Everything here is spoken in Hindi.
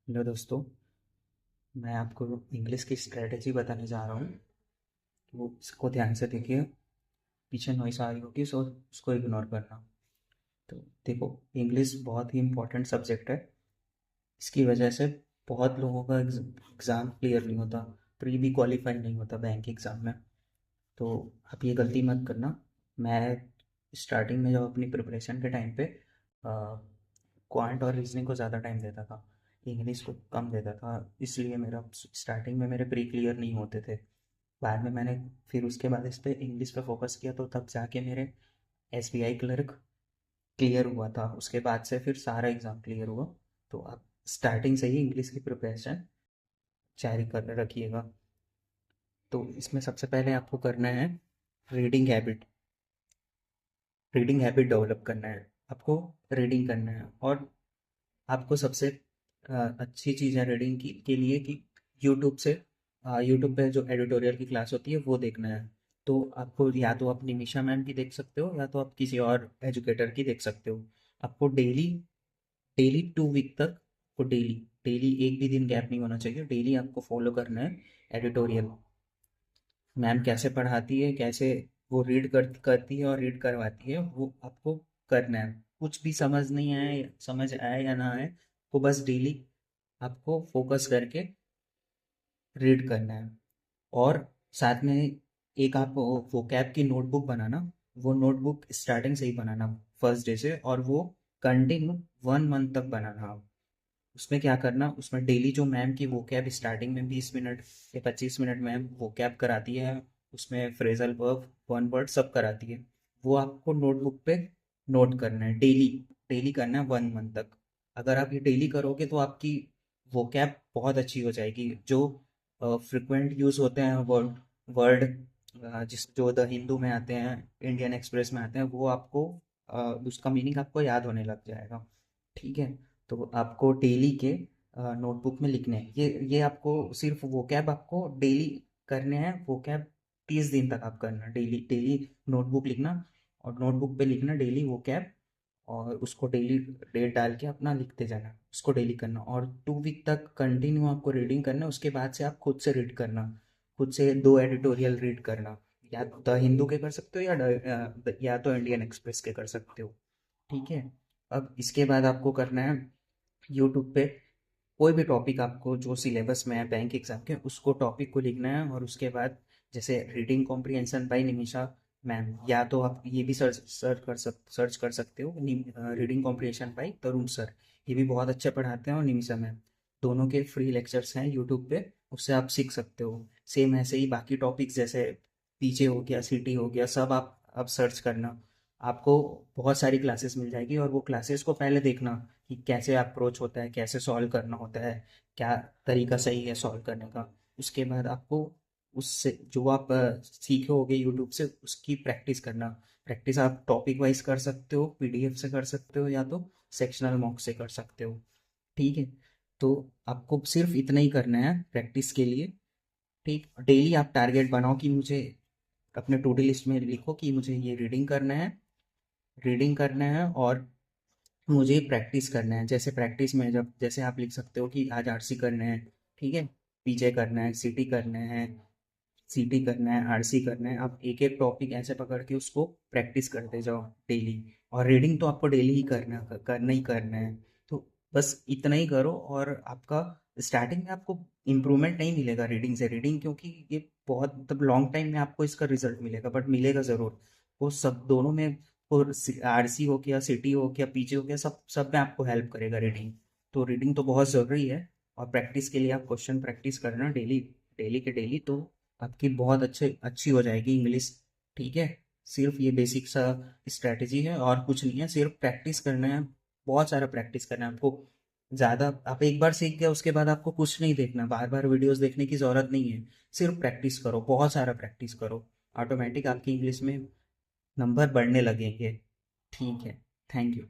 हेलो दोस्तों। मैं आपको इंग्लिश की स्ट्रेटजी बताने जा रहा हूँ। वो इसको ध्यान से देखिए। पीछे नॉइस आ रही होगी सो उसको इग्नोर करना। तो देखो, इंग्लिश बहुत ही इम्पोर्टेंट सब्जेक्ट है। इसकी वजह से बहुत लोगों का एग्ज़ाम क्लियर नहीं होता, प्री भी क्वालिफाई नहीं होता बैंक एग्ज़ाम में। तो आप ये गलती मत करना। मैं स्टार्टिंग में जब अपनी प्रिपरेशन के टाइम पे क्वांट और रीजनिंग को ज़्यादा टाइम देता था, इंग्लिश को कम देता था, इसलिए मेरा स्टार्टिंग में मेरे प्री क्लियर नहीं होते थे। बाद में मैंने फिर उसके बाद इस पे इंग्लिश पे फोकस किया तो तब जाके मेरे एसबीआई क्लर्क क्लियर हुआ था। उसके बाद से फिर सारा एग्ज़ाम क्लियर हुआ। तो आप स्टार्टिंग से ही इंग्लिश की प्रिपरेशन जारी कर रखिएगा। तो इसमें सबसे पहले आपको करना है reading habit. Reading habit develop करना है आपको। रीडिंग करना है और आपको सबसे अच्छी चीज़ है रीडिंग की के लिए कि यूट्यूब से यूट्यूब पे जो एडिटोरियल की क्लास होती है वो देखना है। तो आपको या तो आप निमिषा मैम की देख सकते हो या तो आप किसी और एजुकेटर की देख सकते हो। आपको डेली डेली 2 वीक तक को डेली डेली एक भी दिन गैप नहीं होना चाहिए। डेली आपको फॉलो करना है एडिटोरियल। मैम कैसे पढ़ाती है, कैसे वो करती है और रीड करवाती है, वो आपको करना है। कुछ भी समझ नहीं आए, समझ आए या ना आए, वो बस डेली आपको फोकस करके रीड करना है। और साथ में एक आप वोकैब की नोटबुक बनाना। वो नोटबुक स्टार्टिंग से ही बनाना, फर्स्ट डे से, और वो कंटिन्यू 1 मंथ तक बनाना आप। उसमें क्या करना, उसमें डेली जो मैम की वोकैब स्टार्टिंग में 20 मिनट या 25 मिनट मैम वोकैब कराती है, उसमें फ्रेजल वर्ब, वन वर्ड सब कराती है, वो आपको नोटबुक पे नोट करना है। डेली डेली करना है 1 मंथ तक। अगर आप ये डेली करोगे तो आपकी वोकैब बहुत अच्छी हो जाएगी। जो फ्रिक्वेंट यूज़ होते हैं वर्ड वर्ड जिस जो द हिंदू में आते हैं, इंडियन एक्सप्रेस में आते हैं, वो आपको उसका मीनिंग आपको याद होने लग जाएगा। ठीक है। तो आपको डेली के नोटबुक में लिखने हैं। ये आपको सिर्फ वोकैब आपको डेली करने हैं। वोकैब 30 दिन तक आप करना, डेली डेली नोटबुक लिखना, और नोटबुक पे लिखना डेली वोकैब, और उसको डेली डेट डाल के अपना लिखते जाना। उसको डेली करना और 2 वीक तक कंटिन्यू आपको रीडिंग करना। उसके बाद से आप खुद से रीड करना, खुद से 2 एडिटोरियल रीड करना। या द हिंदू के कर सकते हो या तो इंडियन एक्सप्रेस के कर सकते हो। ठीक है। अब इसके बाद आपको करना है यूट्यूब पे कोई भी टॉपिक आपको जो सिलेबस में है बैंक एग्जाम के, उसको टॉपिक को लिखना है। और उसके बाद जैसे reading comprehension by Nimisha ma'am, या तो आप ये भी सर्च कर सकते हो reading comprehension by Tarun sir. ये भी बहुत अच्छे पढ़ाते हैं। और निमिषा मैम, दोनों के फ्री लेक्चर्स हैं यूट्यूब पे, उससे आप सीख सकते हो। सेम ऐसे ही बाकी टॉपिक्स जैसे पीजे हो गया, सिटी हो गया, सब आप सर्च करना। आपको बहुत सारी क्लासेस मिल जाएगी, और वो क्लासेस को पहले देखना कि कैसे अप्रोच होता है, कैसे सॉल्व करना होता है, क्या तरीका सही है सॉल्व करने का। उसके बाद आपको उससे जो आप सीखे होगे यूट्यूब से, उसकी प्रैक्टिस करना। प्रैक्टिस आप टॉपिक वाइज कर सकते हो, पीडीएफ से कर सकते हो, या तो सेक्शनल मॉक से कर सकते हो। ठीक है। तो आपको सिर्फ इतना ही करना है प्रैक्टिस के लिए। ठीक। डेली आप टारगेट बनाओ कि मुझे अपने टू डू लिस्ट में लिखो कि मुझे ये रीडिंग करना है और मुझे प्रैक्टिस करना है। जैसे प्रैक्टिस में जब जैसे आप लिख सकते हो कि आज आरसी करना है, ठीक है, पीजे करना है, सीटी करना है, आरसी करना है। आप एक एक टॉपिक ऐसे पकड़ के उसको प्रैक्टिस करते जाओ डेली। और रीडिंग तो आपको डेली ही करना है। तो बस इतना ही करो, और आपका स्टार्टिंग में आपको इम्प्रूवमेंट नहीं मिलेगा रीडिंग से। रीडिंग क्योंकि ये बहुत मतलब लॉन्ग टाइम में आपको इसका रिजल्ट मिलेगा, बट मिलेगा ज़रूर। वो सब दोनों में, और आरसी हो गया, सिटी हो गया, पीजे हो गया, सब सब में आपको हेल्प करेगा रीडिंग। तो रीडिंग तो बहुत ज़रूरी है। और प्रैक्टिस के लिए आप क्वेश्चन प्रैक्टिस करना डेली, डेली के डेली, तो आपकी बहुत अच्छी हो जाएगी इंग्लिश। ठीक है। सिर्फ ये बेसिक सा स्ट्रैटेजी है और कुछ नहीं है, सिर्फ प्रैक्टिस करना है। बहुत सारा प्रैक्टिस करना है आपको। ज़्यादा आप एक बार सीख गया उसके बाद आपको कुछ नहीं देखना, बार बार वीडियोस देखने की ज़रूरत नहीं है। सिर्फ प्रैक्टिस करो, बहुत सारा प्रैक्टिस करो। ऑटोमेटिक आपकी इंग्लिश में नंबर बढ़ने लगेंगे। ठीक है। Thank you.